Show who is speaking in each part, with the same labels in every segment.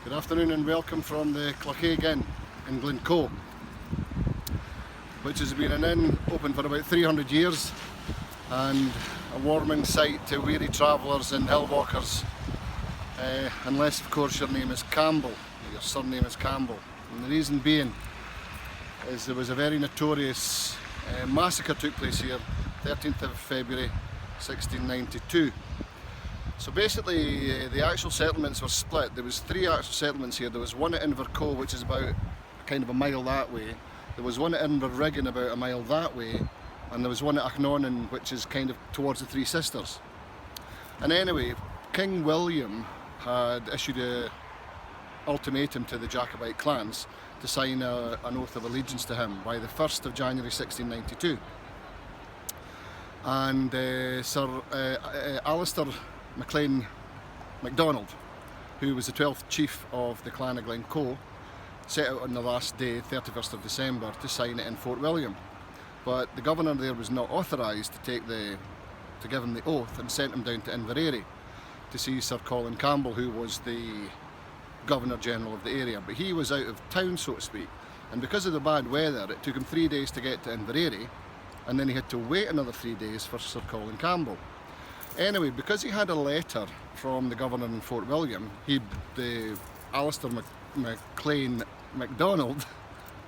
Speaker 1: Good afternoon and welcome from the Glencoe in Glencoe, which has been an inn open for about 300 years and a warming sight to weary travellers and hill walkers, unless of course your name is Campbell, your surname is Campbell. And the reason being is there was a very notorious massacre took place here 13th of February 1692. So basically the actual settlements were split. There was three actual settlements here. There was one at Glencoe, which is about kind of a mile that way. There was one at Riggin about a mile that way, and there was one at Achnonan, which is kind of towards the Three Sisters. And anyway, King William had issued an ultimatum to the Jacobite clans to sign an oath of allegiance to him by the 1st of January 1692. And Sir Alistair MacLean MacDonald, who was the 12th chief of the clan of Glencoe, set out on the last day, 31st of December, to sign it in Fort William. But the governor there was not authorised to give him the oath, and sent him down to Inverary to see Sir Colin Campbell, who was the Governor General of the area. But he was out of town, so to speak, and because of the bad weather it took him 3 days to get to Inverary, and then he had to wait another 3 days for Sir Colin Campbell. Anyway, because he had a letter from the governor in Fort William, Alistair MacLean MacDonald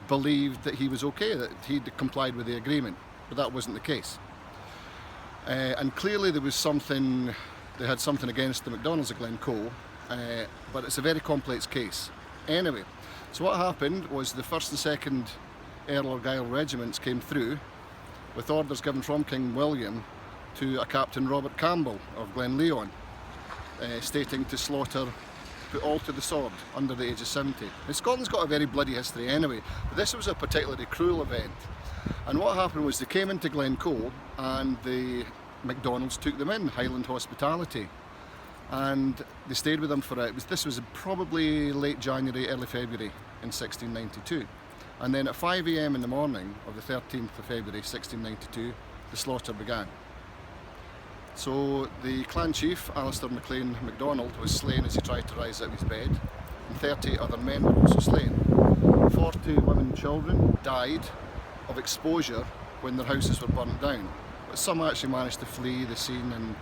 Speaker 1: believed that he was okay, that he'd complied with the agreement, but that wasn't the case. And clearly there was something, they had something against the MacDonalds of Glencoe, but it's a very complex case. Anyway, so what happened was the 1st and 2nd Earl Argyll regiments came through with orders given from King William to a Captain Robert Campbell of Glenleon, stating to slaughter, put all to the sword under the age of 70. Now, Scotland's got a very bloody history anyway, but this was a particularly cruel event. And what happened was they came into Glencoe and the MacDonalds took them in, Highland hospitality. And they stayed with them this was probably late January, early February in 1692. And then at 5 AM in the morning of the 13th of February 1692, the slaughter began. So the clan chief, Alistair MacLean MacDonald, was slain as he tried to rise out of his bed, and 30 other men were also slain. 40 women and children died of exposure when their houses were burnt down. But some actually managed to flee the scene and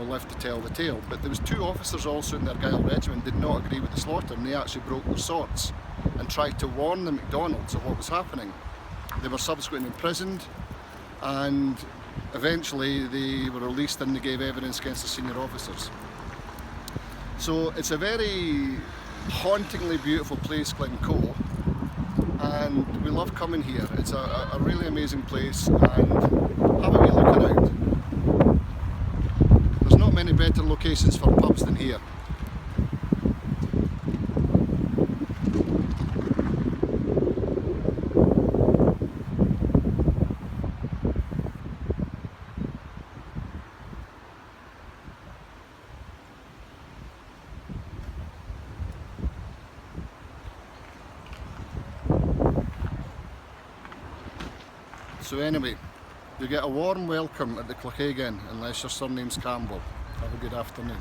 Speaker 1: lived to tell the tale. But there was 2 officers also in the Argyll regiment did not agree with the slaughter, and they actually broke their swords and tried to warn the MacDonalds of what was happening. They were subsequently imprisoned, and eventually they were released and they gave evidence against the senior officers. So it's a very hauntingly beautiful place, Glencoe, and we love coming here. It's a really amazing place, and have a wee look around. There's not many better locations for pubs than here. So anyway, you get a warm welcome at the Glencoe unless your surname's Campbell. Have a good afternoon.